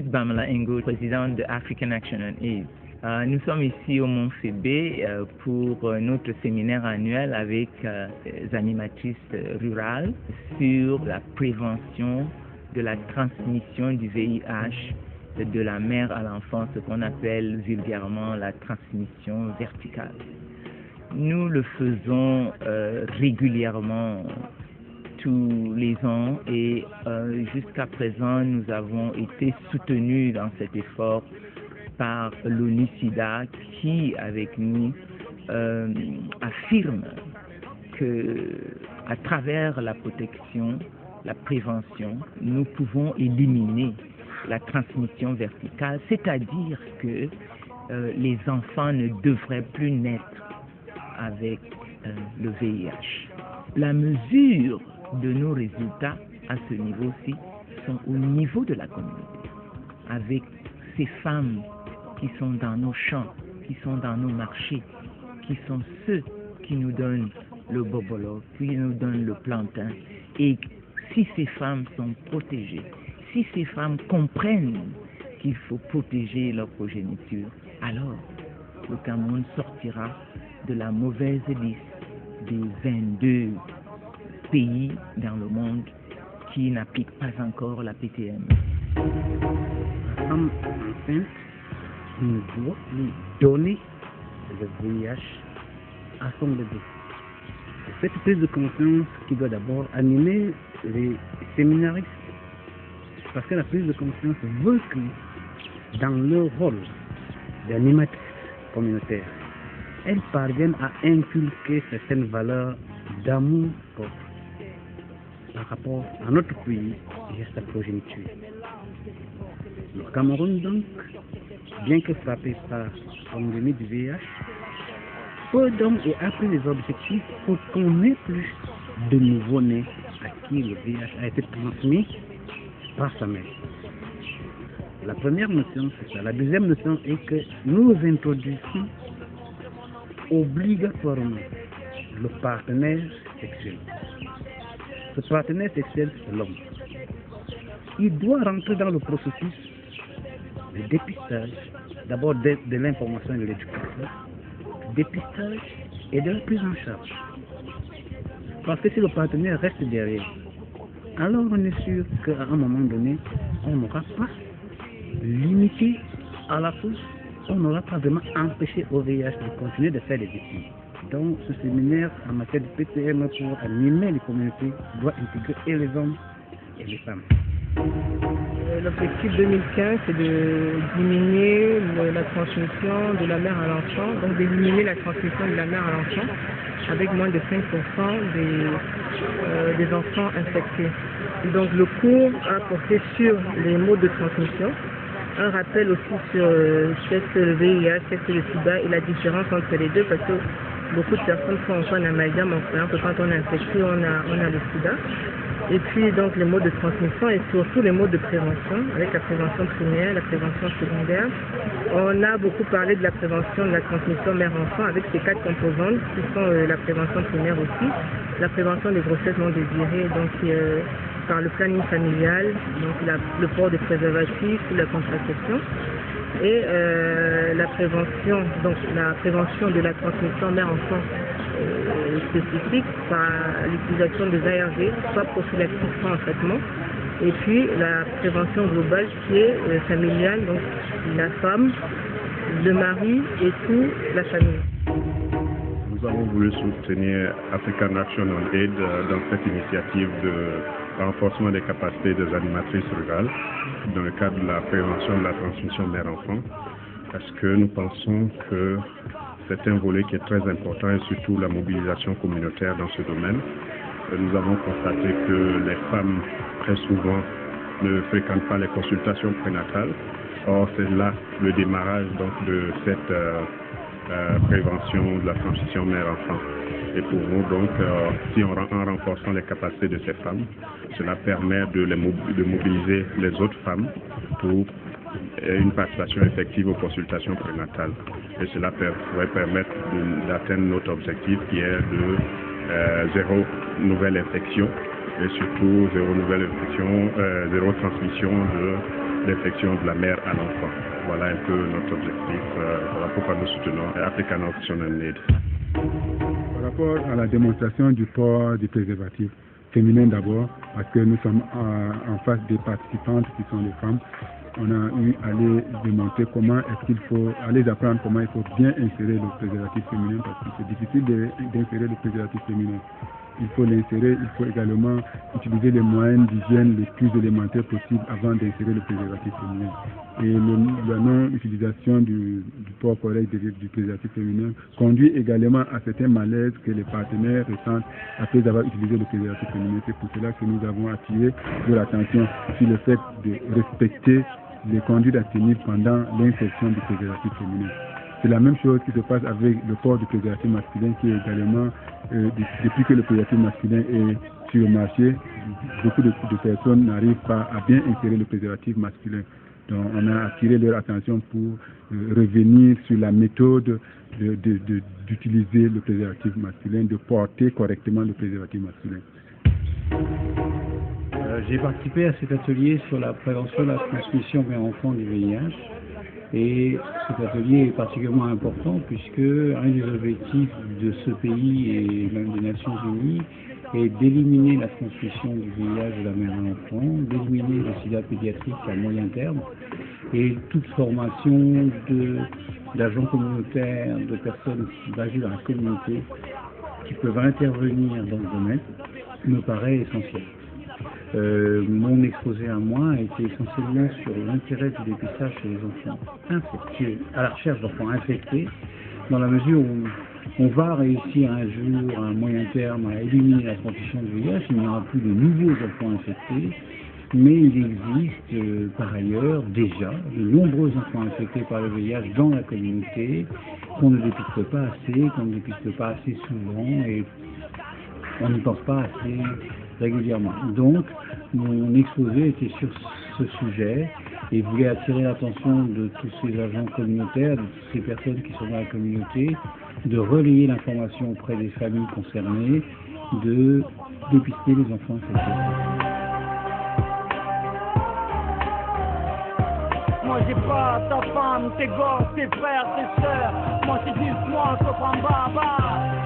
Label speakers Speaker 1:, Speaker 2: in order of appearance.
Speaker 1: Judith Bamala Ngo, présidente de African Action on AIDS. Nous sommes ici au Mont Fébé pour notre séminaire annuel avec les animatrices rurales sur la prévention de la transmission du VIH de la mère à l'enfant, ce qu'on appelle vulgairement la transmission verticale. Nous le faisons régulièrement tous les ans et jusqu'à présent nous avons été soutenus dans cet effort par l'ONU-SIDA qui, avec nous, affirme que à travers la protection, la prévention, nous pouvons éliminer la transmission verticale, c'est-à-dire que les enfants ne devraient plus naître avec le VIH. La mesure de nos résultats à ce niveau-ci sont au niveau de la communauté, avec ces femmes qui sont dans nos champs, qui sont dans nos marchés, qui sont ceux qui nous donnent le bobolo, qui nous donnent le plantain. Et si ces femmes sont protégées, si ces femmes comprennent qu'il faut protéger leur progéniture, alors le Cameroun sortira de la mauvaise liste des 22 pays dans le monde qui n'appliquent pas encore la PTM.
Speaker 2: La femme enceinte doit lui donner le VIH à son bébé. C'est cette prise de conscience qui doit d'abord animer les séminaristes. Parce que la prise de conscience veut que dans leur rôle d'animatrice communautaire, elles parviennent à inculquer certaines valeurs d'amour par rapport à notre pays et à sa progéniture. Le Cameroun donc, bien que frappé par la pandémie du VIH, peut donc et après les objectifs pour qu'on ait plus de nouveau-nés à qui le VIH a été transmis par sa mère. La première notion, c'est ça. La deuxième notion est que nous introduisons obligatoirement le partenaire sexuel. Ce partenaire sexuel, c'est l'homme. Il doit rentrer dans le processus de dépistage, d'abord de l'information et de l'éducation, dépistage et de la prise en charge. Parce que si le partenaire reste derrière, alors on est sûr qu'à un moment donné, on n'aura pas limité à la pousse, on n'aura pas vraiment empêché au VIH de continuer de faire des victimes. Donc ce séminaire en matière de PTM pour animer les communautés doit intégrer et les hommes et les femmes.
Speaker 3: L'objectif 2015, c'est de diminuer la transmission de la mère à l'enfant, donc d'éliminer la transmission de la mère à l'enfant avec moins de 5% des enfants infectés. Et donc le cours a porté sur les modes de transmission, un rappel aussi sur qu'est-ce que le VIH, qu'est-ce que le SIDA et la différence entre les deux, parce que beaucoup de personnes font encore un amalgame en croyant que quand on est infecté, on a le SIDA. Et puis donc les modes de transmission et surtout les modes de prévention, avec la prévention primaire, la prévention secondaire. On a beaucoup parlé de la prévention de la transmission mère-enfant avec ces 4 composantes qui sont la prévention primaire aussi, la prévention des grossesses non désirées, donc par le planning familial, donc le port des préservatifs ou la contraception. Et la prévention de la transmission mère-enfant spécifique par l'utilisation des ARV, soit prophylactique, soit en traitement. Et puis la prévention globale qui est familiale, donc la femme, le mari et toute la famille.
Speaker 4: Nous avons voulu soutenir African Action on AIDS dans cette initiative de renforcement des capacités des animatrices rurales dans le cadre de la prévention de la transmission mère-enfant, parce que nous pensons que c'est un volet qui est très important et surtout la mobilisation communautaire dans ce domaine. Nous avons constaté que les femmes, très souvent, ne fréquentent pas les consultations prénatales. Or, c'est là le démarrage donc, de cette prévention de la transmission mère-enfant. Et pour nous, donc, en renforçant les capacités de ces femmes, cela permet de mobiliser les autres femmes pour une participation effective aux consultations prénatales. Et cela pourrait permettre d'atteindre notre objectif qui est de 0 nouvelle infection et surtout zéro transmission de l'infection de la mère à l'enfant. Voilà un peu notre objectif, voilà pourquoi nous soutenons African National Aid.
Speaker 5: Par rapport à la démonstration du port du préservatif féminin d'abord, parce que nous sommes en face des participantes qui sont les femmes, on a eu à les démontrer comment est-ce qu'il faut, à les apprendre comment il faut bien insérer le préservatif féminin, parce que c'est difficile d'insérer le préservatif féminin. Il faut l'insérer, il faut également utiliser les moyens d'hygiène les plus élémentaires possibles avant d'insérer le préservatif féminin. Et la non-utilisation du port correct du préservatif féminin conduit également à certains malaises que les partenaires ressentent après avoir utilisé le préservatif féminin. C'est pour cela que nous avons attiré l'attention sur le fait de respecter les conduites à tenir pendant l'insertion du préservatif féminin. C'est la même chose qui se passe avec le port du préservatif masculin qui est également, depuis que le préservatif masculin est sur le marché, beaucoup de personnes n'arrivent pas à bien insérer le préservatif masculin. Donc on a attiré leur attention pour revenir sur la méthode d'utiliser le préservatif masculin, de porter correctement le préservatif masculin.
Speaker 2: J'ai participé à cet atelier sur la prévention de la transmission mère-enfant du VIH. Et cet atelier est particulièrement important puisque un des objectifs de ce pays et même des Nations Unies est d'éliminer la transmission du VIH de la mère à l'enfant, d'éliminer le sida pédiatrique à moyen terme et toute formation d'agents communautaires, de personnes âgées dans la communauté qui peuvent intervenir dans ce domaine me paraît essentiel. Mon exposé à moi a été essentiellement sur l'intérêt du dépistage chez les enfants infectés, à la recherche d'enfants infectés, dans la mesure où on va réussir un jour, à un moyen terme, à éliminer la transmission du VIH. Il n'y aura plus de nouveaux enfants infectés, mais il existe par ailleurs déjà de nombreux enfants infectés par le VIH dans la communauté, qu'on ne dépiste pas assez, qu'on ne dépiste pas assez souvent et on n'y pense pas assez régulièrement. Donc, mon exposé était sur ce sujet et voulait attirer l'attention de tous ces agents communautaires, de toutes ces personnes qui sont dans la communauté, de relayer l'information auprès des familles concernées, de dépister les enfants infectés.
Speaker 6: Moi j'ai pas ta femme, tes gosses, tes frères, tes sœurs. Moi c'est juste moi, sauf en bas.